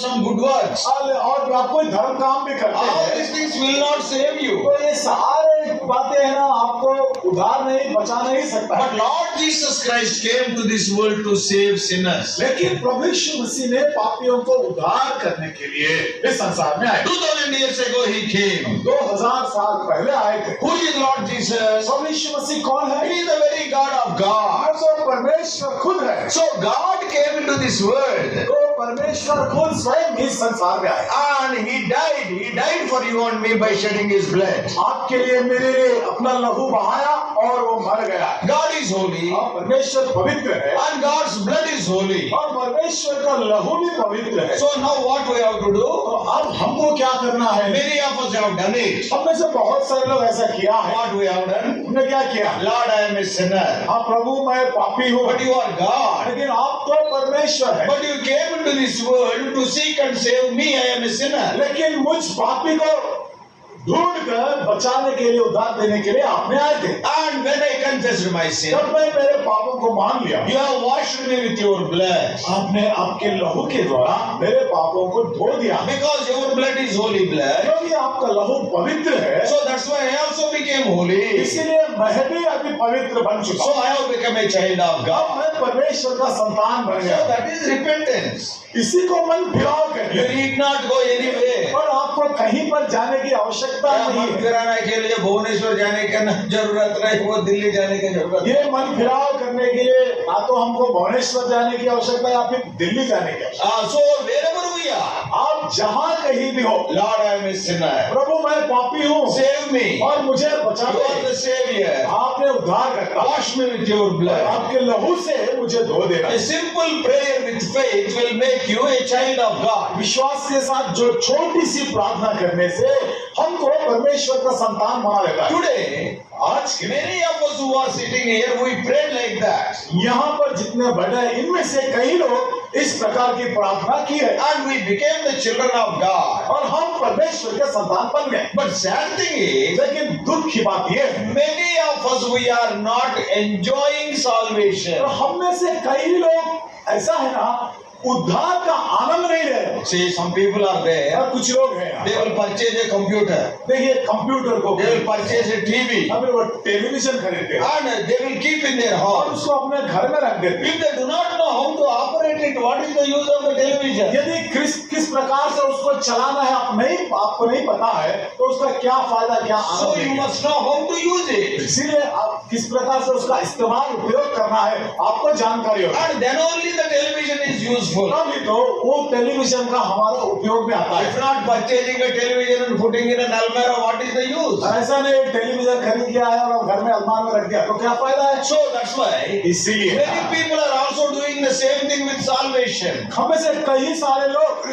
some good works. और आप कोई धर्म काम भी करते All हैं, these things will not save you. तो ये सारे बातें हैं ना, आपको उधार नहीं बचा नहीं सकता। But Lord Jesus Christ came to this world to save sinners. लेकिन प्रभु यीशु मसीह ने पापियों को उद्धार करने के लिए इस संसार में आए। 2000 years ago he came. 2000 साल पहले आए थे। Who is Lord Jesus? प्रभु यीशु मसीह कौन है? He is the very God of God. तो परमेश्वर खुद है। So God came into this world तो परमेश्वर खुद स्वयं इस संसार में आए and he died. He died for you and me by shedding his blood. आपके लिए मेरे लिए अपना लहू बहाया और वो मर गया। God is holy और परमेश्वर पवित्र है and God's blood is holy. और परमेश्वर का लहू भी पवित्र है। So now what we have to do? तो अब हमको क्या करना है? Many of us have done it. हम में से बहुत सारे लोग ऐसा किया है। What we have done? हमने क्या किया? Lord, I am a sinner. हाँ प्रभु मैं पापी हूँ, But you are God. लेकिन आप तो परमेश्वर है। But you came into this world to seek and save me. I am a sinner. लेकिन मुझ पापी को ढूंढकर बचाने के लिए, उद्धार देने के लिए आपने आए थे। And when I confessed my sin, जब मैं मेरे पापों को मान लिया, you have washed me with your blood. आपने आपके लहू के द्वारा मेरे पापों को धो दिया। Because your blood is holy blood. क्योंकि आपका लहू पवित्र है, So that's why I also became holy. इसीलिए मैं भी अभी पवित्र बन चुका So हूँ। I have become a child of अब God. मैं परमेश्वर का संतान बन So गया। that is repentance. इसी को मन फिराव You करिए। need not go anywhere. और आपको कहीं पर जाने की आवश्यकता क्या नहीं मन है। फिराने के लिए भुवनेश्वर जाने का जरूरत नहीं, वो दिल्ली जाने की जरूरत ये मन फिराव करने के लिए ना तो हमको भुवनेश्वर जाने की आवश्यकता है या फिर दिल्ली जाने की आवश्यकता So wherever we are, है। आप जहाँ कहीं भी हो, Lord, I am a sinner. प्रभु मैं पापी हूँ Save me. और मुझे बचा You are they. the Savior. आपने उद्धार करता, Wash me with your blood. आपके लहू से मुझे धो देना। A simple prayer with faith will make you a child of God. विश्वास के साथ जो छोटी सी प्रार्थना करने से हमको परमेश्वर का संतान बना लेता है। Today, आज के many of us who are sitting here, we prayed like that. यहाँ पर जितने बड़े हैं, इनमें से कई लोग इस प्रकार की प्रार्थना की है And we became the children of God. और हम परमेश्वर के संतान बन गए। But sad thing is, लेकिन दुख की बात यह है, many of us, we are not enjoying salvation. और हम में से कई लोग ऐसा है ना, उद्धार का आनंद नहीं ले रहे। See, some people are there, और कुछ लोग हैं, they will purchase a computer, देखिए कंप्यूटर को, they will purchase a TV, अभी वो टेलीविजन खरीदते हैं and they will keep in their और house. उसको अपने घर में रख देते हैं। If they do not know how to operate it, what is the use of the television? यदि किस प्रकार से उसको चलाना है आपको नहीं पता है, तो उसका क्या फायदा, क्या So आनंद you है। must know how to use it. इसीलिए आप किस प्रकार से उसका इस्तेमाल उपयोग करना है आपको जानकारी हो, And then only the television is useful. तभी तो वो टेलीविजन का हमारा उपयोग में आता If है। not purchasing a television and putting in an almirah, what is the use? ऐसा नहीं टेलीविजन खरीद लिया है और घर में अलमारी में रख दिया तो क्या फायदा है। So that's why इसीलिए many people are also doing the same thing with salvation. हमें से कई सारे लोग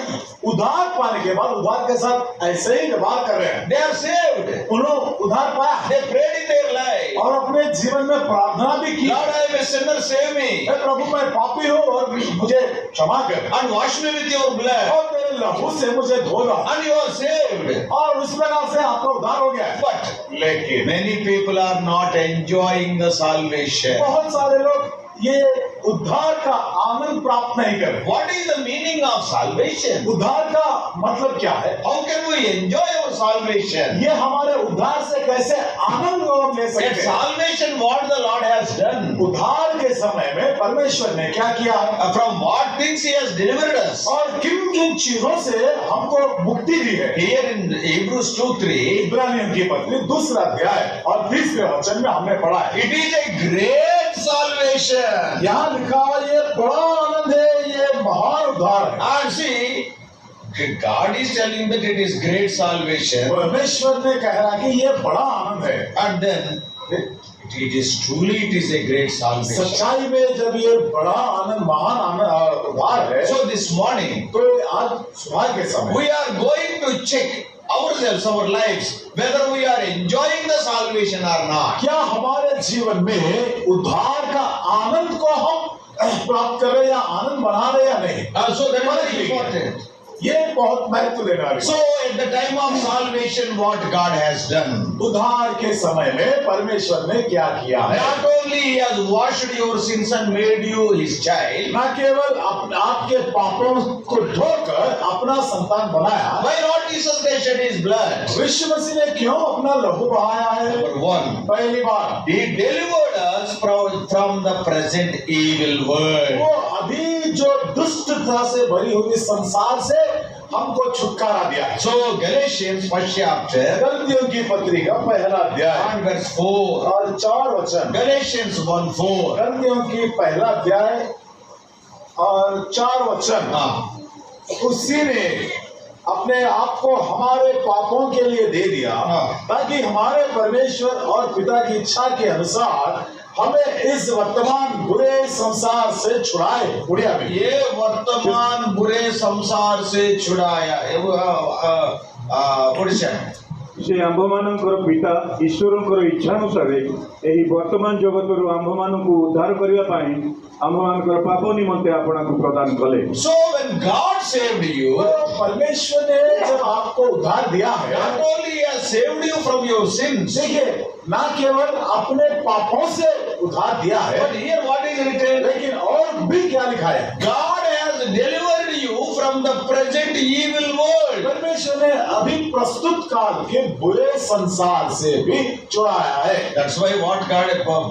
उधार पाने के बाद उधार के साथ ऐसे ही व्यवहार कर रहे हैं। They are saved. उन्होंने उधार पाया They prayed in their life. और अपने जीवन में प्रार्थना भी की, Lord, I am a sinner, save me. हे प्रभु मैं पापी हूँ और मुझे क्षमा कर And wash me with your blood. और तेरे लहू से मुझे धो दो And you are saved. और उस प्रकार से आपका उद्धार हो गया है। But लेकिन many people are not enjoying the salvation. बहुत सारे लोग ये उद्धार का आनंद प्राप्त नहीं कर रहे। What is the meaning of salvation? उद्धार का मतलब क्या है? How can we enjoy our salvation? ये हमारे उद्धार से कैसे आनंद को हम ले At सकते हैं? salvation, what the Lord has done? उद्धार के समय में परमेश्वर ने क्या किया है From what things He has delivered us? और किन किन चीजों से हमको मुक्ति दी है। Here in Hebrews 2:3, इब्रानियों की पत्री 2 अध्याय और 30 वचन में हमने पढ़ा है, it is a great salvation. यहाँ लिखा है ये बड़ा आनंद है, ये महान उद्धार है। And see, God is telling that it is great salvation, परमेश्वर ने कह रहा कि ये बड़ा आनंद है। and then it is a great salvation. सच्चाई में जब ये बड़ा आनंद, महान आनंद उद्धार है, So this morning, तो आज सुबह के समय we are going to check ourselves, our lives, whether we are enjoying the salvation or not. क्या हमारे जीवन में उद्धार का आनंद को हम प्राप्त कर रहे हैं या आनंद बना रहे या नहीं। So that is very important. ये बहुत महत्व लेने वाली So at the time of salvation, what God has done? उद्धार के समय में परमेश्वर ने क्या किया है? Not only He has washed your sins and made you His child. न केवल आपके पापों को धोकर अपना संतान बनाया, Why not Jesus Christ shed His blood? विश्व मसीह ने क्यों अपना लहू बहाया है? Number one, पहली बात, He delivered us from the present evil world. वो अभी जो दुष्टता से भरी हुई संसार से हमको छुटकारा दिया है। So Galatians first chapter गलतियों की पत्रिका पहला अध्याय and verse 4. और 4 वचन, Galatians 1:4. गलतियों की पहला अध्याय और 4 वचन, उसी ने अपने आप को हमारे पापों के लिए दे दिया ताकि हमारे परमेश्वर और पिता की इच्छा के अनुसार हमें इस वर्तमान बुरे संसार से छुड़ाए। उड़िया में ये वर्तमान बुरे संसार से छुड़ाया ओडिशा से आंभमानंकर पिता ईश्वरंकर इच्छानुसार एही वर्तमान जगतरु आंभमानंकु उद्धार करिया पाई आंभमानकर पाप निमंते आपणाकु प्रदान कले। So when God saved you, परमेश्वर ने जब आपको उद्धार दिया है, not only He has saved you from your sins, देखिए न केवल अपने पापों से उद्धार दिया है, but here what is written? लेकिन और भी क्या लिखा है? God has delivered you from the present evil world. परमेश्वर ने अभी प्रस्तुत काल के बुरे संसार से भी छुड़ाया है। That's why what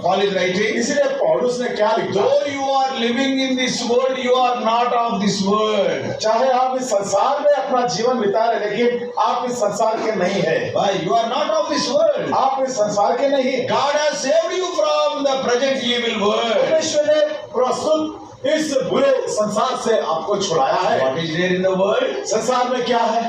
Paul is writing. इसलिए पौलुस ने क्या लिखा? Though you are living in this world, you are not of this world. चाहे आप इस संसार में अपना जीवन बिता रहे, लेकिन आप इस संसार के नहीं है। Why? You are not of this world. आप इस संसार के नहीं है। God has saved you from the present evil world. परमेश्वर ने प्रस्तुत इस बुरे संसार से आपको छुड़ाया है। What is there in the world? संसार में क्या है?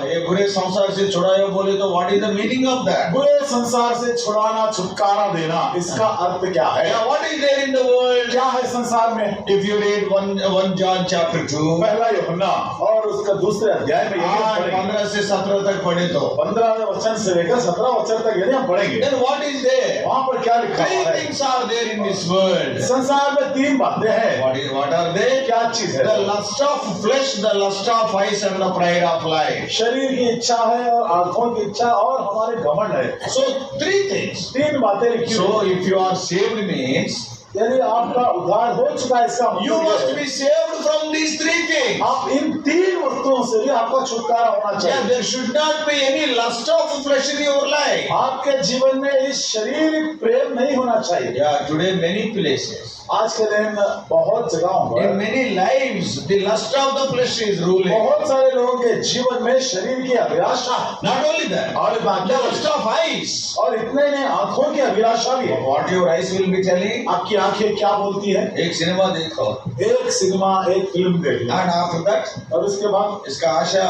ये बुरे संसार से छुड़ाया बोले तो what is the meaning of that? बुरे संसार से छुड़ाना, छुटकारा देना, इसका अर्थ क्या है? What is there in the world? क्या है संसार में? If you read 1 John chapter 2, पहला यूहन्ना और उसका दूसरे अध्याय में यदि हम पढ़ेंगे, 15 से 17 तक पढ़े तो 15 वचन से लेकर 17 वचन तक यदि हम पढ़ेंगे, then what is there? वहाँ पर क्या लिखा Three हुआ है? things are there in this world. संसार में 3 बातें हैं। What are they? क्या चीज है? The lust of flesh, the lust of eyes, and the pride of life. शरीर की इच्छा है और आंखों की इच्छा और हमारे घमंड है। So 3 things. 3 बातें लिखी So हुई if you are saved means यदि आपका उद्धार हो चुका है, इसका you मतलब must है, be saved from these 3 things. आप इन 3 वस्तुओं से भी आपका छुटकारा होना Yeah, चाहिए। there should not be any lust of flesh in your life. आपके जीवन में इस शारीरिक प्रेम नहीं होना चाहिए। Yeah, today many places, आज के दिन बहुत जगहों in पर many lives, the lust of the flesh is ruling. बहुत सारे लोगों के जीवन में शरीर की अभिलाषा है। Not only that, और बाकी the lust of eyes. और इतने ने आंखों की अभिलाषा भी है। What your eyes will be telling? आपकी आंखें क्या बोलती है? एक सिनेमा देखो, एक सिनेमा, एक फिल्म देख लो, and after that, और उसके बाद इसका आशा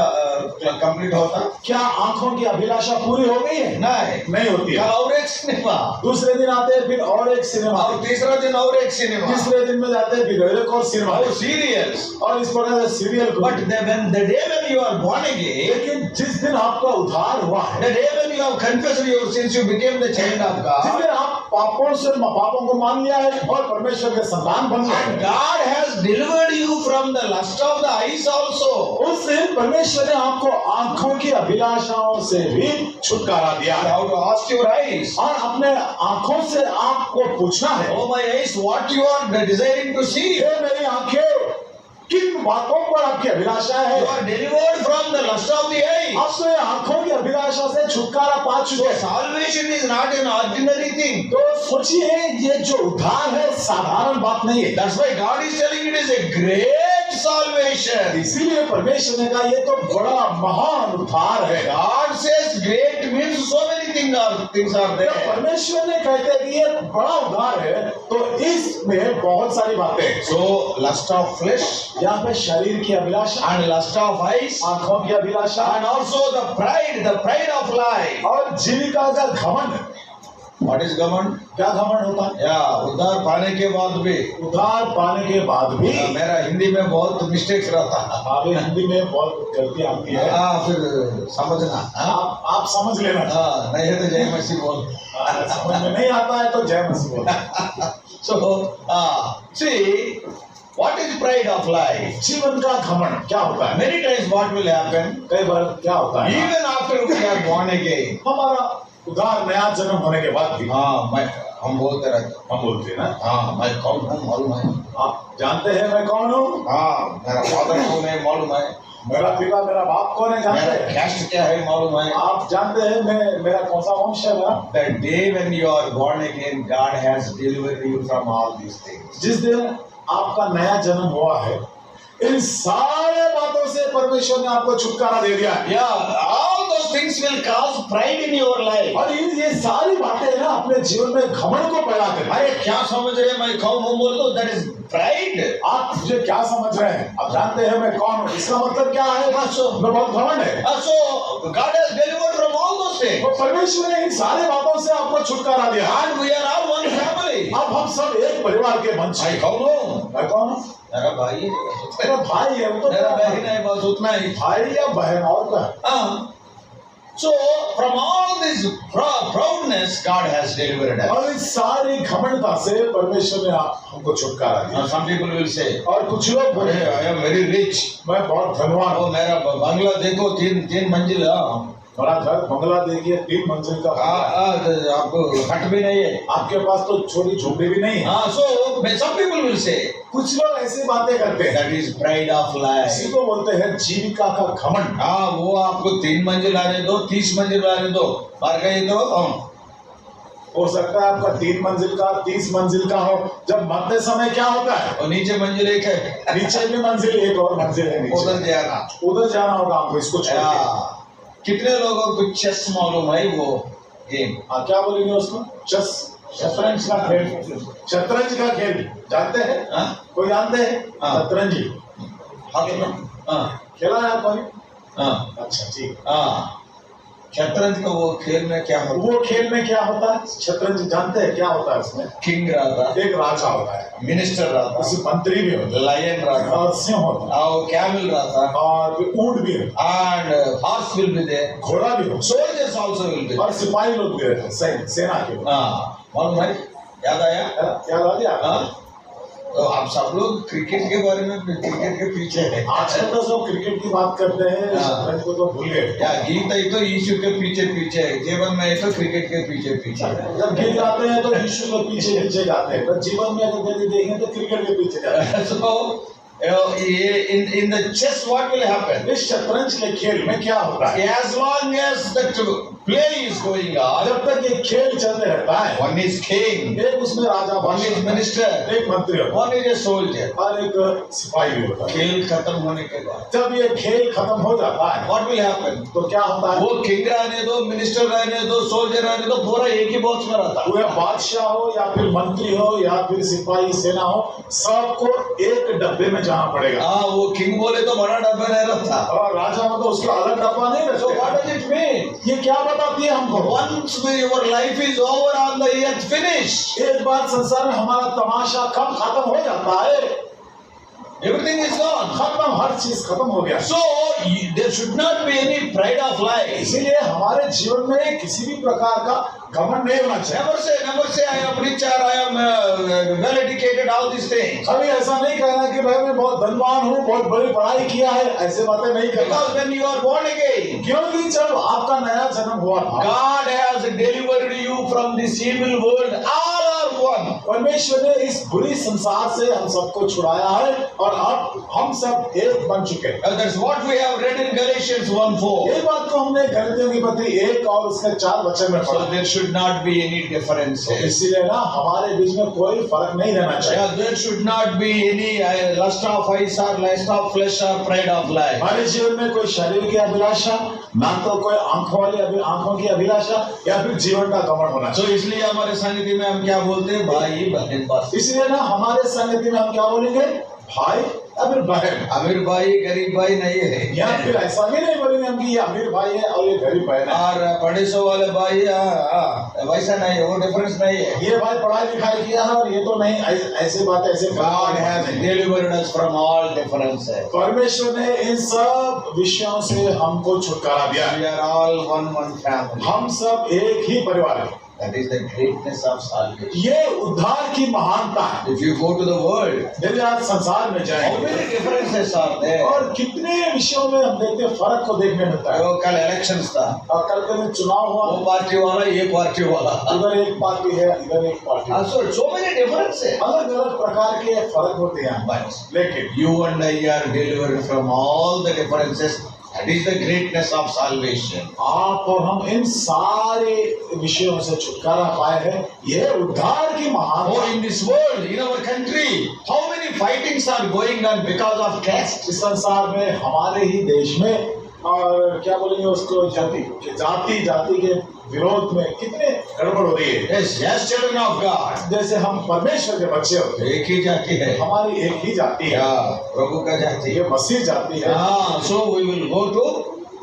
कंप्लीट होता? क्या आंखों की अभिलाषा पूरी हो गई है? नहीं होती है। कल और एक सिनेमा, दूसरे दिन आते हैं फिर और एक सिनेमा, और तीसरा दिन और एक सिनेमा, तीसरे दिन में जाते हैं फिर एक और सिनेमा, और सीरियल्स. और इस प्रकार से सीरियल को। But when the day when you are born again, लेकिन जिस दिन आपका उद्धार हुआ है, the day when you have confessed your sins, you became the child of जिस God. दिन आप पापों को मान लिया है और परमेश्वर के संतान बन गए And हैं, God has delivered you from the lust of the eyes also. उस दिन परमेश्वर ने आपको आंखों की अभिलाषाओं से भी छुटकारा दिया है। How to ask your eyes? और अपने आंखों से आपको पूछना है, Oh my eyes, what you are desiring to see? हे मेरी आंखें, किन बातों पर आपकी अभिलाषा है? You are delivered from the lust of the eyes. आप तो ये आंखों की अभिलाषा से छुटकारा पा चुके So हैं। salvation is not an ordinary thing. तो सोचिए, ये जो उद्धार है साधारण बात नहीं है। That's why God is telling it is a great salvation. इसीलिए परमेश्वर ने कहा ये तो बड़ा महान उद्धार है। God says great means so many things are जब there. परमेश्वर ने कहते हैं कि ये बड़ा उद्धार है, तो इसमें बहुत सारी बातें हैं। So lust of flesh यहाँ पे शरीर की अभिलाषा, and lust of eyes, आंखों की अभिलाषा, and also the pride of life. और जीविका का घमंड। What is government? क्या घमंड होता है? उद्धार पाने के बाद भी उद्धार पाने के बाद भी मेरा हिंदी में बहुत मिस्टेक्स रहता है. हमारी हिंदी में बहुत गलती आती है। फिर समझना. आप समझ लेना। नहीं है तो जय मसीह बोल. समझ में नहीं आता है तो जय मसीह बोल। So see, What is pride of life? जीवन का घमंड क्या होता है? Many times what will happen? कई बार क्या होता है? Even after we are born again. हमारा उदार नया जन्म होने के बाद भी हम बोलते रहते हैं। हम बोलते हैं ना, मैं कौन हूँ मालूम है? आप जानते हैं मैं कौन हूँ? मेरा फादर कौन है मालूम है? मेरा पिता मेरा बाप कौन है जानते मेरा हैं? कैस्ट क्या है मालूम है? आप जानते हैं मैं मेरा कौन सा वंश है मेरा? The day when you are born again, God has delivered you from all these things. जिस दिन आपका नया जन्म हुआ है, इन सारे बातों से परमेश्वर ने आपको छुटकारा दे दिया है। Yeah, all those things will cause pride in your life. और ये सारी बातें ना अपने जीवन में घमंड को पैदा करें। अरे क्या समझ रहे हैं मैं कौन हूँ बोल दो? That is pride. आप मुझे क्या समझ रहे हैं? आप जानते हैं मैं कौन हूँ, इसका मतलब क्या है? मैं बहुत घमंड है। So God has delivered from all those things. तो परमेश्वर ने इन सारे बातों से आपको छुटकारा दिया। And we are all one family. अब हम सब एक परिवार के वंश मैं हैं। कौन हूँ? मैं कौन हूँ? मेरा भाई है। मेरा भाई है, वो तो मेरा मेरा बहन है, बस उतना ही। भाई या बहन और क्या? So from all this proudness, God has delivered us. और इस सारी घमंडता से परमेश्वर ने हमको छुटकारा दिया। Now some people will say, और कुछ लोग बोले I am very rich. मैं बहुत धनवान हूँ। मेरा बंगला देखो तीन मंजिल है। बड़ा घर बंगला देखिए 3 मंजिल का बंगला। आपको हट भी नहीं है। आपके पास तो छोटी झोपड़ी भी नहीं है। So some people will say, कुछ लोग ऐसी बातें करते हैं, that is pride of life. इसी को बोलते हैं जीविका का घमंड। वो आपको 3 मंजिल आने दो, 30 मंजिल आने दो, मर गई तो हो सकता है आपका 3 मंजिल का 30 मंजिल का हो, जब मरते समय क्या होता है? और नीचे मंजिल एक है, नीचे भी मंजिल एक और मंजिल है, उधर नीचे जाना। उधर जाना होगा आपको इसको छोड़ के। कितने लोगों को चेस मालूम है? वो गेम क्या बोलेंगे उसको? चेस, शतरंज का खेल। शतरंज का खेल जानते हैं? कोई जानते हैं? शतरंज खेला है आपको? अच्छा ठीक। शतरंज का वो खेल में क्या होता है? वो खेल में क्या होता है? शतरंज जानते हैं क्या होता है उसमें? किंग रहता, एक राजा होता है, मिनिस्टर रहता, उसमें मंत्री भी होता है, लायन रहता, और सिंह होता है, और कैमल रहता, और ऊंट भी होता and horse will be there, है, घोड़ा भी होता soldiers also will be है, there. और सिपाही लोग भी रहते हैं, सेना के लोग। मालूम है? याद आया? क्या याद आ गया? तो आप सब लोग क्रिकेट के बारे में, क्रिकेट के पीछे है। आजकल तो सब क्रिकेट की बात करते हैं, शतरंज को तो भूल गए। या गीत है तो यीशु के पीछे पीछे है, जीवन में है तो क्रिकेट के पीछे पीछे है। जब गीत गाते हैं तो यीशु के पीछे पीछे गाते हैं, पर जीवन में अगर कभी देखें तो क्रिकेट के पीछे जाते हैं। So in the chess what will happen? इस शतरंज के खेल में क्या होता है? As long as the play is going on, जब तक ये खेल चलते रहता है, one is king, एक उसमें राजा, one is minister, एक मंत्री होता one is a soldier. और एक सिपाही भी होता है। खेल खत्म होने के बाद जब ये खेल खत्म हो जाता है what will happen? तो क्या होता है? वो किंग रहने दो, मिनिस्टर रहने दो, सोल्जर रहने दो, पूरा एक ही बॉक्स में रहता है। वो बादशाह हो या फिर मंत्री हो या फिर सिपाही सेना हो, सबको एक डब्बे में जाना पड़ेगा। वो किंग बोले तो बड़ा डब्बा नहीं रहता, और राजा में तो उसका अलग डब्बा नहीं so रहता। what does it mean? ये क्या बताती है हमको? Once your life is over on the earth, finished. एक बार संसार में हमारा तमाशा कब खत्म हो जाता है? Everything is gone. खत्म, हर चीज खत्म हो गया। So there should not be any pride of life. इसीलिए हमारे जीवन में किसी भी प्रकार का घमंड नहीं होना चाहिए। Never say I am rich or I am well educated, all these things. कभी ऐसा नहीं कहना कि भाई मैं बहुत धनवान हूँ, बहुत बड़ी पढ़ाई किया है, ऐसे बातें नहीं करना। Because when you are born again, क्योंकि जब आपका नया जन्म हुआ था, God has delivered you from this evil world. All are one. परमेश्वर ने इस बुरी संसार से हम सबको छुड़ाया है और अब हम सब एक बन चुके हैं। That's what we have read in Galatians 1:4. ये बात को हमने गलतियों की पत्री 1 और उसके 4 वचन में So पढ़ा। there should not be any differences. इसीलिए ना हमारे बीच में कोई फर्क नहीं रहना चाहिए। Yeah, there should not be any lust of eyes or lust of flesh or pride of life. हमारे जीवन में कोई शरीर की अभिलाषा, ना तो कोई आंखों की अभिलाषा या फिर जीवन का घमंड होना So चाहिए। इसलिए हमारे संगति में हम क्या बोलते हैं? भाई बहन बस। इसलिए ना हमारे संगति में हम क्या बोलेंगे? भाई या फिर बहन। अमीर भाई गरीब भाई नहीं है, या फिर ऐसा भी नहीं बोलेंगे हम कि ये अमीर भाई है और ये गरीब बहन है। और पढ़ेसो वाले भाई वैसा नहीं है, वो डिफरेंस नहीं है। ये भाई पढ़ाई लिखाई किया है और ये तो नहीं, ऐसे बात ऐसे God has delivered us from all differences. परमेश्वर ने इन सब विषयों से हमको छुटकारा दिया है। We are all one family. हम सब एक ही परिवार है। That is the greatness of salvation. ये उद्धार की महानता है। If you go to the world, यदि आप संसार में how जाएंगे many differences are there? और कितने विषयों में हम देखते हैं फर्क को देखने मिलता है। वो कल इलेक्शंस था, और कल के दिन चुनाव हुआ, वो पार्टी वाला ये पार्टी वाला, इधर एक पार्टी है, इधर एक पार्टी है। so many differences. अलग अलग प्रकार के फर्क होते हैं, But लेकिन you and I are delivered from all the differences. That is the greatness of salvation. आप और हम इन सारे विषयों से छुटकारा पाए हैं। यह उद्धार की Oh, महानता। in this world, in our country, how many fightings are going on because of caste? इस संसार में हमारे ही देश में और क्या बोलेंगे उसको जाति जाति के विरोध में कितने गड़बड़ हो रही है। Yes, yes, children of God. जैसे हम परमेश्वर के बच्चे होते हैं, एक ही जाति है, हमारी एक ही जाति है, प्रभु का जाति है। ये मसीह जाति है। So we will go to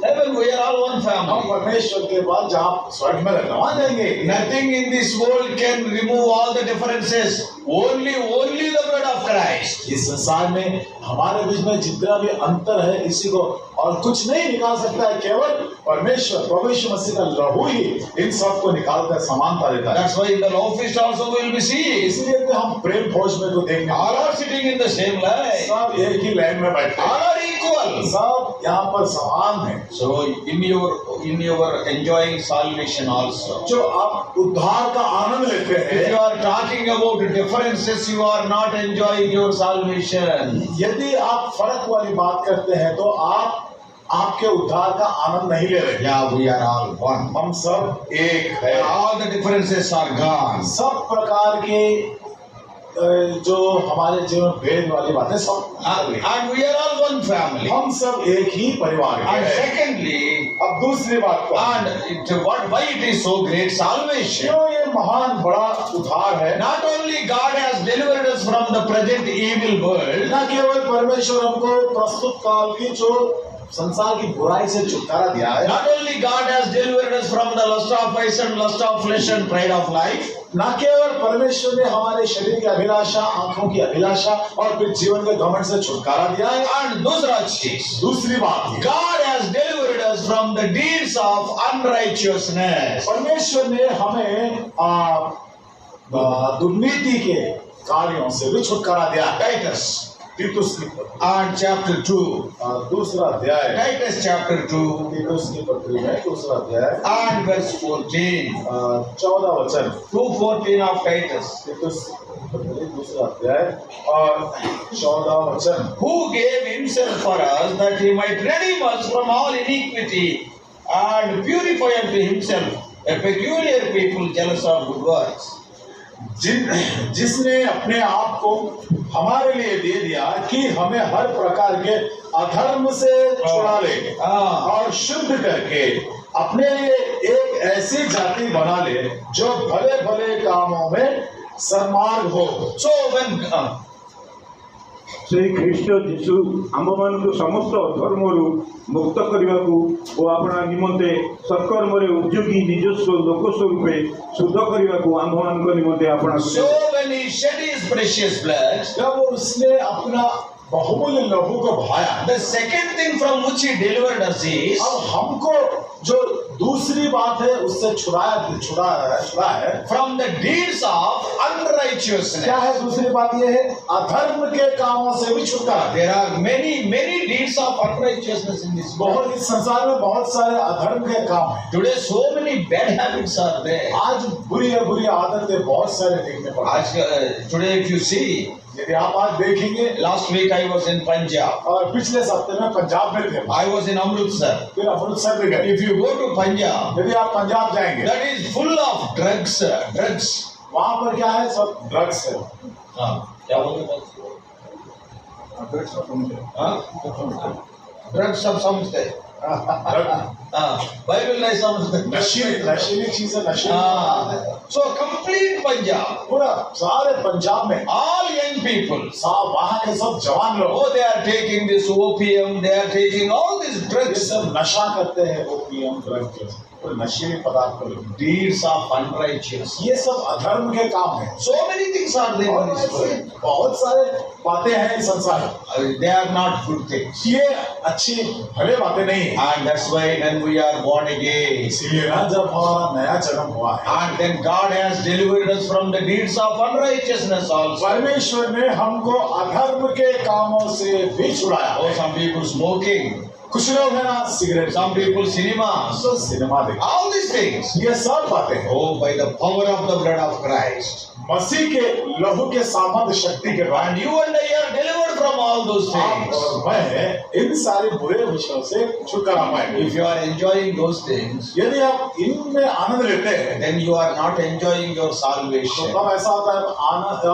heaven. We are all one हम family. परमेश्वर के बाद जहाँ स्वर्ग में रहना वहाँ जाएंगे। Nothing in this world can remove all the differences. Only the blood of Christ. इस संसार में हमारे बीच में जितना भी अंतर है इसी को और कुछ नहीं निकाल सकता है, केवल परमेश्वर प्रभु यीशु मसीह का लहू ही इन सब को निकालकर समानता देता है। That's why in the love feast also we will be seeing. इसलिए तो हम प्रेम भोज में तो देखेंगे All are sitting in the same line. सब एक ही लाइन में बैठे हैं, All are equal. सब यहाँ पर समान है। So in your enjoying salvation also. जो आप उद्धार का आनंद लेते If you हैं, are talking about differences, you are not enjoying your salvation. यदि आप फर्क वाली बात करते हैं तो आप आपके उद्धार का आनंद नहीं ले रहे। Yeah, we are all one. हम सब एक है। All the differences are gone. सब प्रकार के जो हमारे जीवन में भेद वाली बातें सब And we are all one family. हम सब एक ही परिवार के And हैं। secondly, अब दूसरी बात को why it is so great salvation? क्यों ये महान बड़ा उद्धार है। Not only God has delivered us from the present evil world, न केवल परमेश्वर हमको प्रस्तुत काल की जो संसार की बुराई से छुटकारा दिया है, not only God has delivered us from the lust of eyes and lust of flesh and pride of life, न केवल परमेश्वर ने हमारे शरीर की अभिलाषा, आंखों की अभिलाषा और फिर जीवन के घमंड से छुटकारा दिया है। and दूसरा चीज, दूसरी बात, God has delivered us from the deeds of unrighteousness. परमेश्वर ने हमें दुर्नीति के कार्यों से भी छुटकारा दिया है। Titus तीतुस की पत्री and chapter 2. दूसरा अध्याय, Titus chapter 2 तीतुस की पत्री में दूसरा अध्याय and verse 14. 14 वचन, 2:14 of Titus. तीतुस की पत्री दूसरा अध्याय और 14 वचन। Who gave himself for us that he might redeem us from all iniquity and purify unto himself a peculiar people jealous of good works. जिसने अपने आप को हमारे लिए दे दिया कि हमें हर प्रकार के अधर्म से छुड़ा ले और शुद्ध करके अपने लिए एक ऐसी जाति बना ले जो भले भले कामों में सन्मार्ग हो। So when ସେହି ଖ୍ରୀଷ୍ଟ ଯୀଶୁ ଆମ୍ଭମାନଙ୍କୁ ସମସ୍ତ ଧର୍ମରୁ ମୁକ୍ତ କରିବାକୁ ଓ ଆପଣା ନିମନ୍ତେ ସତ୍କର୍ମରେ ଉଦ୍ୟୋଗୀ ନିଜସ୍ୱ ଲୋକ ସ୍ୱରୂପେ ଶୁଦ୍ଧ କରିବାକୁ ଆମ୍ଭମାନଙ୍କ ନିମନ୍ତେ ଆପଣା so when he shed his precious blood, जब उसने अपना बहुमूल्य लहू को बहाया, the second thing from which he delivered us is अब हमको जो दूसरी बात है उससे छुड़ा है from the deeds of unrighteousness. क्या है दूसरी बात ये है अधर्म के कामों से भी छुटकारा। There are many deeds of unrighteousness in this world. बहुत इस संसार में बहुत सारे अधर्म के काम हैं। Today so many bad habits are there. आज बुरी आदतें बहुत सारे देखने पड़ते हैं। Today if you see, यदि आप आज देखेंगे, last week I was in Punjab. और पिछले हफ्ते में पंजाब में थे, I was in Amritsar. फिर अमृतसर में गए। If you go to Punjab, यदि आप पंजाब जाएंगे, that is full of drugs. वहाँ पर क्या है, सब ड्रग्स है। क्या बोलते? ड्रग्स सब समझते हैं, बाइबल नहीं समझते। नशीली चीजें, So complete Punjab, पूरा सारे पंजाब में all young people, वहाँ के सब जवान लोग, oh they are taking this opium, they are taking all these ये drugs. सब नशा करते हैं, ओपियम ड्रग्स। कोई नशीले पदार्थ को लेकर। deeds of unrighteous. ये सब अधर्म के काम है। So many things are there in और this ऐसे world. बहुत सारे बातें हैं इस संसार में। They are not good things. ये अच्छी भले बातें नहीं है। And that's why when we are born again, इसीलिए ना जब हमारा नया जन्म हुआ है, and then God has delivered us from the deeds of unrighteousness also. परमेश्वर ने हमको अधर्म के कामों से भी छुड़ाया। Oh, some people smoking, कुछ लोग है ना सिगरेट, some people cinemas, तो सिनेमा देख, all these things. ये सब बातें हैं। Oh, by the power of the blood of Christ. मसीह के लहू के सामर्थ शक्ति के बाद And you and I are delivered from all those आप things. और मैं इन सारे बुरे विषयों से छुटकारा पाएंगे। If you are enjoying those things, यदि आप इनमें आनंद लेते हैं then you are not enjoying your तो salvation. तब ऐसा होता है आनंद,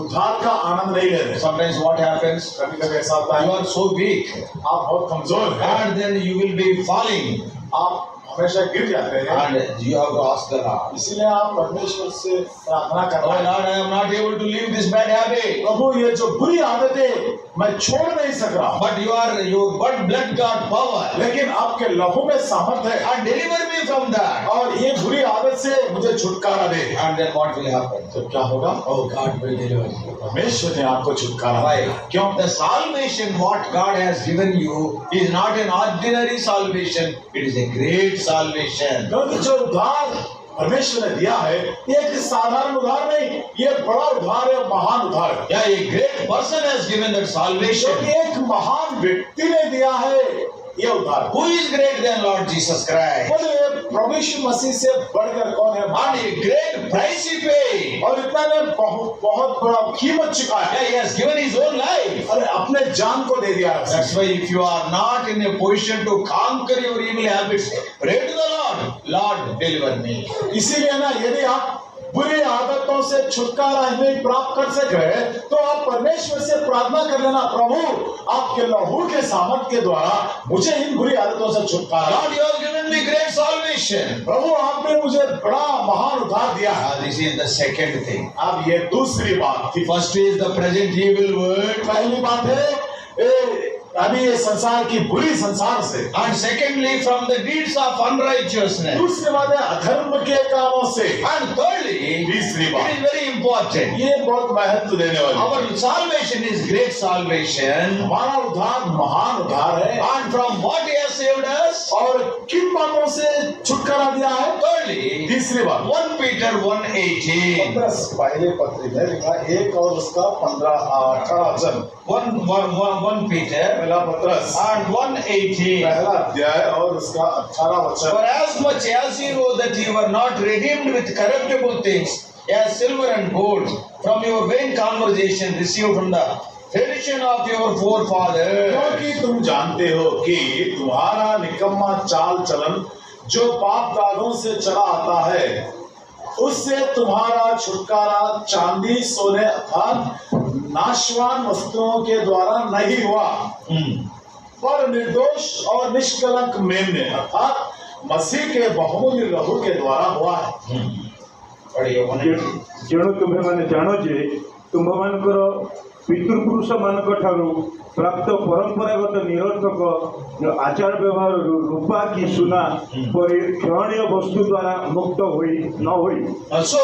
उद्धार का आनंद नहीं ले रहे। Sometimes what happens? कभी कभी ऐसा होता You है are so weak, आप बहुत कमजोर हैं, and then you will be falling, आप हमेशा गिर जाते हैं, and you have to ask the Lord. इसलिए आप परमेश्वर से प्रार्थना Oh करना है, Lord, I am not able to leave this bad habit. प्रभु ये जो बुरी आदतें मैं छोड़ नहीं सक रहा, But your blood got power, लेकिन आपके लहू में सामर्थ है and deliver me from that. और ये बुरी आदत से मुझे छुटकारा दे। And then what will happen? तो क्या होगा? Oh, God will deliver you. परमेश्वर ने आपको छुटकारा Why? दिया। क्यों? The salvation what God has given you is not an ordinary salvation, it is a great salvation. क्योंकि जो उद्धार परमेश्वर ने दिया है ये एक साधारण उद्धार नहीं, ये बड़ा उद्धार है, महान उद्धार है। Yeah, a great person has given that salvation. क्योंकि एक महान व्यक्ति ने दिया है ये उद्धार। Who is greater than Lord Jesus Christ? बोले प्रभु यीशु मसीह से बढ़कर कौन है? And a great price he paid. और इतना ने बहुत बड़ा कीमत चुकाया है। Yeah, he has given his own life. अरे अपने जान को दे दिया है। That's why if you are not in a position to conquer your evil habits, pray to the Lord. Lord, deliver me. इसीलिए ना यदि आप बुरी आदतों से छुटकारा नहीं प्राप्त कर सके तो आप परमेश्वर से प्रार्थना कर लेना, प्रभु आपके लहू के सामर्थ के द्वारा मुझे इन बुरी आदतों से छुटकारा। Lord, you have given me great salvation. प्रभु आपने मुझे बड़ा महान उद्धार दिया है। This is the second thing. अब ये दूसरी बात थी। First is the present evil world. पहली बात है अभी ये संसार की बुरी संसार से, And secondly, from the deeds of unrighteousness. दूसरी बात है अधर्म के कामों से, And thirdly, तीसरी it बात is very important. ये बहुत महत्व देने वाली है। Our salvation is great salvation. हमारा उद्धार महान उद्धार है And from what he has saved us? और किन बातों से छुटकारा दिया है? Thirdly, तीसरी बात 1 Peter 1:18. पहले पत्र में लिखा 1 और उसका 18 वचन, 1 Peter पहला पत्रस and 1:18. पहला अध्याय और उसका 18 वचन। For as much as you know that you were not redeemed with corruptible things, as silver and gold, from your vain conversation received from the tradition of your forefathers. क्योंकि तुम जानते हो कि तुम्हारा निकम्मा चाल चलन जो बाप दादों से चला आता है उससे तुम्हारा छुटकारा चांदी सोने अर्थात नाशवान वस्तुओं के द्वारा नहीं हुआ, पर निर्दोष और निष्कलंक मेमने अर्थात मसीह के बहुमूल्य लहू के द्वारा हुआ है। जेणु तुम्हें माने जानो जे तुम मानकर पितृपुरुष मानक ठारू प्राप्त परंपरागत निरर्थक आचार व्यवहार रूपा की सुना पर क्षणीय वस्तु द्वारा मुक्त होई न होई। So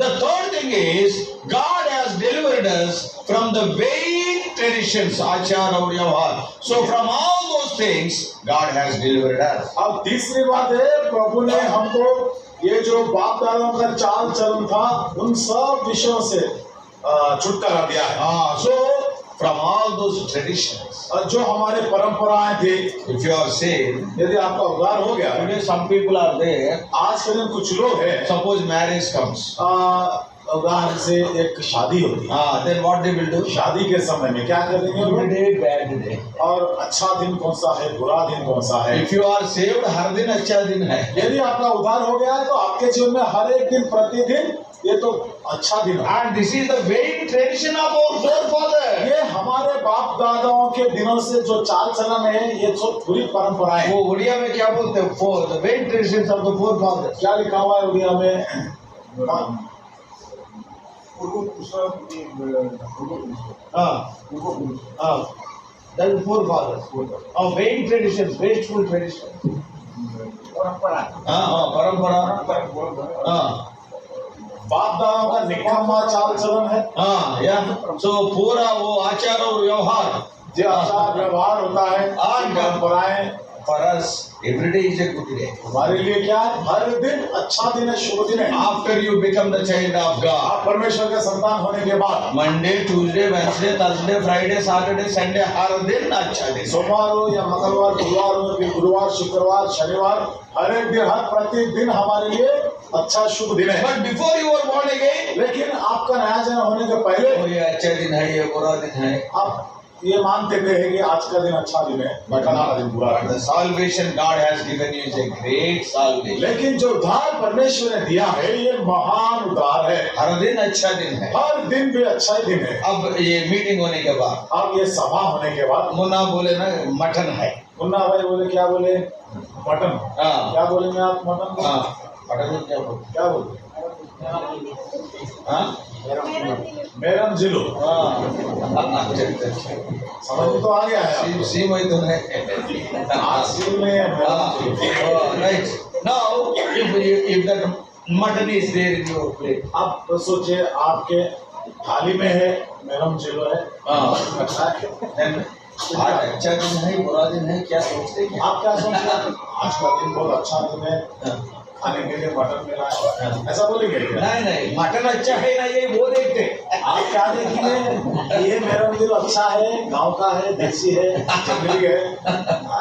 the third thing is God has delivered us from the vain traditions, achar aur vyavahar. So from all those things God has delivered us. अब तीसरी बात है प्रभु ने हमको ये जो बाप दादों का चाल चलन था उन सब विषयों से छुटकारा दिया है। So from all those traditions, जो हमारे परंपराएं थी, if you are saved, यदि आपका उद्धार हो गया, today some people are there. आज के दिन कुछ लोग हैं, Suppose marriage comes. उदाहरण से एक शादी होती है, Then what they will do? शादी के समय में क्या करेंगे वो? Good day, bad day. और अच्छा दिन कौन सा है, बुरा दिन कौन सा है? If you are saved, हर दिन अच्छा दिन है. यदि आपका उद्धार हो गया है तो आपके जीवन में हर एक दिन प्रतिदिन ये तो अच्छा दिन है। And this is the vain tradition of our forefathers. ये हमारे बाप दादाओं के दिनों से जो चाल चलन है ये तो पूरी परंपराएं हैं। वो उड़िया में क्या बोलते हैं? For the vain traditions of the forefathers. क्या लिखा हुआ है उड़िया में? That is forefathers. Of vain traditions, wasteful traditions. परंपरा परंपरा बाप दादाओं का निकम्मा चाल चलन है। या सो पूरा वो आचार और व्यवहार जो आचार व्यवहार होता है और परंपराएं for us every day is a good day. हमारे लिए क्या है? हर दिन अच्छा दिन है, शुभ दिन है। After you become the child of God, आप परमेश्वर के संतान होने के बाद Monday, Tuesday, Wednesday, Thursday, Friday, Saturday, Sunday हर दिन अच्छा दिन। सोमवार हो या मंगलवार, बुधवार हो, फिर गुरुवार, शुक्रवार, शनिवार, हर एक दिन, हर प्रतिदिन हमारे लिए अच्छा शुभ दिन है। But before you were born again, लेकिन आपका नया जन्म होने के पहले ये अच्छा दिन है, ये बुरा दिन है। आप ये मानते थे कि आज का दिन अच्छा दिन है, कल का दिन बुरा But है। the salvation God has given you is a great salvation. लेकिन जो उद्धार परमेश्वर ने दिया है ये महान उद्धार है। हर दिन अच्छा दिन है। हर दिन भी अच्छा ही दिन है। अब ये मीटिंग होने के बाद अब ये सभा होने के बाद मुन्ना बोले ना मटन है। मुन्ना भाई बोले क्या बोले? मटन। क्या बोलेंगे आप मटन को? मटन क्या बोले? क्या बोले? मेरम जिलो। समझ में तो आ गया है। सी में तो है। आज सी में right. Now, if that mutton is there in your plate, आप सोचिए आपके थाली में है मेरम जिलो है। अच्छा है। then आज अच्छा दिन है, बुरा दिन है, क्या सोचते हैं? आप क्या सोचते हैं? आज का दिन बहुत अच्छा दिन है, खाने के लिए मटन मिला है, ऐसा बोलेंगे क्या? नहीं, मटन अच्छा है ना, ये वो देखते। आप क्या देखेंगे? ये मेरा दिल अच्छा है, गांव का है, देसी है, जंगली है।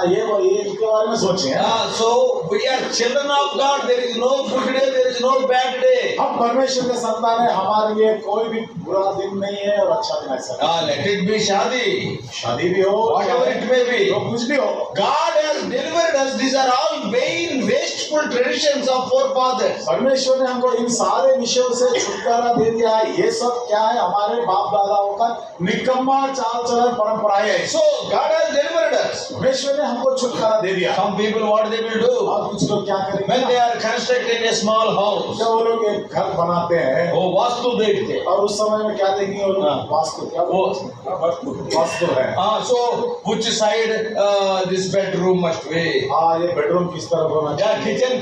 ये इसके बारे में सोचिए। So we are children of God. There is no good day, there is no bad day. हम परमेश्वर के संतान है, हमारे लिए कोई भी बुरा दिन नहीं है और अच्छा दिन ऐसा। Let it be शादी भी हो, whatever it may be, जो कुछ भी हो। God has delivered us. These are all vain, wasteful traditions of forefathers. परमेश्वर ने हमको इन सारे विषयों से छुटकारा दे दिया है। ये सब क्या है? हमारे बाप दादाओं का निकम्मा चाल चलन परंपराएं है। So God has delivered us. परमेश्वर ने हमको छुटकारा दे दिया। Some people what they will do और कुछ लोग क्या करेंगे? when they are constructing a small house, जब वो लोग एक घर बनाते हैं वो वास्तु देखते। और उस समय में क्या देखेंगे वो लोग? वास्तु। क्या वास्तु है? So which side this bedroom must be? ये बेडरूम किस तरफ होना या चाहिए? किचन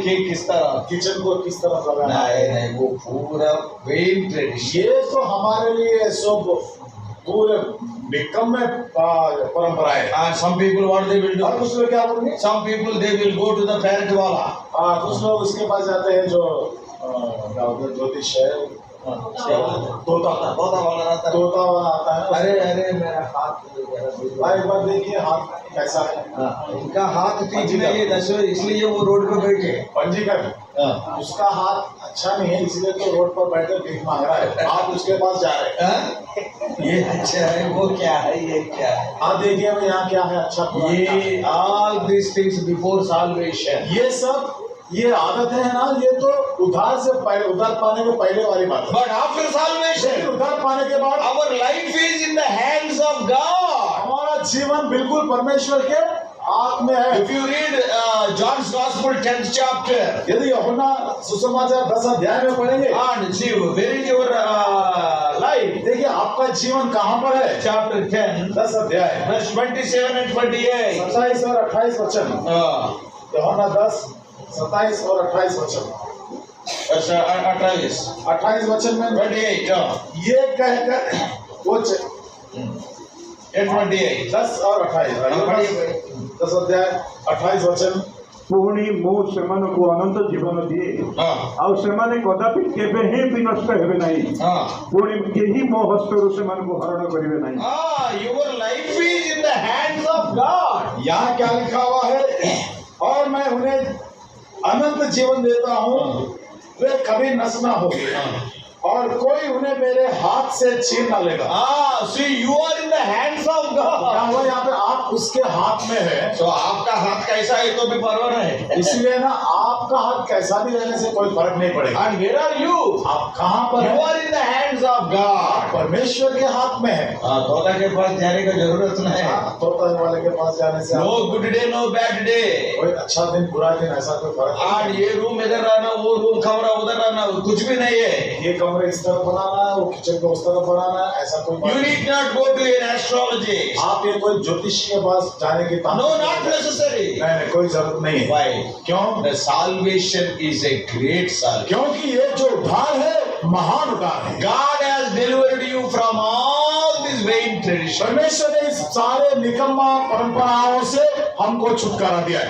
किस तरह? किचन को किस तरफ लगाना है? नहीं, वो पूरा वेन ट्रेडिशन। ये तो हमारे लिए सब पूरे निकम्मे परंपराएं है। Some people what they will और do? कुछ लोग क्या बोलेंगे? Some people they will go to the parrot wala. कुछ लोग उसके पास जाते हैं जो क्या होता है ज्योतिष है, तोता वाला रहता है। तोता वाला आता है। अरे मेरा हाथ भाई एक बार देखिए हाथ कैसा है। इनका हाथ ठीक नहीं है दसवें, इसलिए वो रोड पे बैठे। पंजीकरण उसका हाथ अच्छा नहीं है, इसलिए तो रोड पर बैठे भीख मांग रहा है। आप उसके पास जा रहे हैं। ये अच्छा है, वो क्या है, ये क्या है? आप देखिए यहाँ क्या है अच्छा। ये all these things before salvation. ये सब ये आदत है ना, ये तो उधार से पहले, उधार पाने के पहले वाली बात है। But after salvation, उधार पाने के बाद our life is in the hands of God. हमारा जीवन बिल्कुल परमेश्वर के हाथ में है। If you read John's Gospel 10th chapter, यदि यूहन्ना सुसमाचार 10 अध्याय में पढ़ेंगे and see where is your life? देखिए आपका जीवन कहाँ पर है। Chapter 10, 10 अध्याय verse 27 and 28. 27 और 28 वचन। यूहन्ना 10 27 और 28 वचन। 28 वचन में 28. ये कहकर वो 28. 10 और 28 10 अध्याय 28 वचन। ପୁଣି ମୁଁ ସେମାନଙ୍କୁ ଅନନ୍ତ ଜୀବନ ଦିଏ, ଆଉ ସେମାନେ କଦାପି କେବେ ହିଁ ବିନଷ୍ଟ ହେବେ ନାହିଁ, ପୁଣି କେହି ମୋ ହସ୍ତରୁ ସେମାନଙ୍କୁ ହରଣ କରିବେ ନାହିଁ। Your life is in the hands of God. यहाँ क्या लिखा हुआ है? और मैं उन्हें अनंत जीवन देता हूँ, वे कभी नष्ट ना होंगे और कोई उन्हें मेरे हाथ से छीन ना लेगा। See, you are in the hands of God. क्या हुआ यहाँ पे? आप उसके हाथ में है। So आपका हाथ कैसा है तो भी परवाह नहीं। इसलिए ना आपका हाथ कैसा भी रहने से कोई फर्क नहीं पड़ेगा। And where are you? आप कहाँ पर You हैं? are in the hands of God. परमेश्वर के हाथ में है। तोता के पास जाने का जरूरत नहीं है। तोता वाले के पास जाने से No good day, no bad day. कोई अच्छा दिन बुरा दिन ऐसा कोई फर्क नहीं। और ये रूम इधर रहना, वो रूम कमरा उधर रहना, कुछ भी नहीं है। ये कमरे इस तरफ बनाना है, वो किचन को उस तरफ बनाना है, ऐसा कोई बात You नहीं। need not go to an astrologist. आप ये कोई ज्योतिष के पास जाने की बात No, not necessary. नहीं, कोई जरूरत नहीं है। Why? क्यों? The salvation is a great salvation. क्योंकि ये जो उद्धार है महान उद्धार है। God has delivered you from all these vain traditions. परमेश्वर ने इस सारे निकम्मा परंपराओं से हमको छुटकारा दिया है।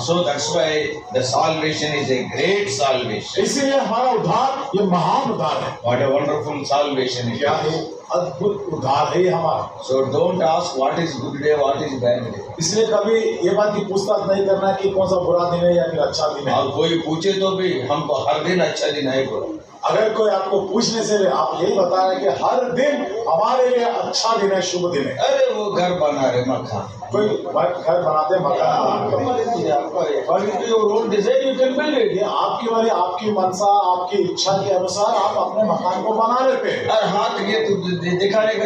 So that's why the salvation is a great salvation. इसीलिए हमारा उद्धार ये महान उद्धार है। What a wonderful salvation it क्या is. है? अद्भुत उद्धार है ये हमारा। So don't ask what is good day, what is bad day. इसलिए कभी ये बात की पूछताछ नहीं करना कि कौन सा बुरा दिन है या फिर अच्छा दिन है। और कोई पूछे तो भी हमको हर दिन अच्छा दिन है बोलो। अगर कोई आपको पूछने से आप यही बता रहे कि हर दिन हमारे लिए अच्छा दिन है, शुभ दिन है। अरे वो घर बना रहे मकान, कोई घर बनाते मकान ये आपकी वाली आपकी मनसा आपकी इच्छा के अनुसार आप अपने मकान को बना लेते हैं। और हाथ ये तो दिखाने का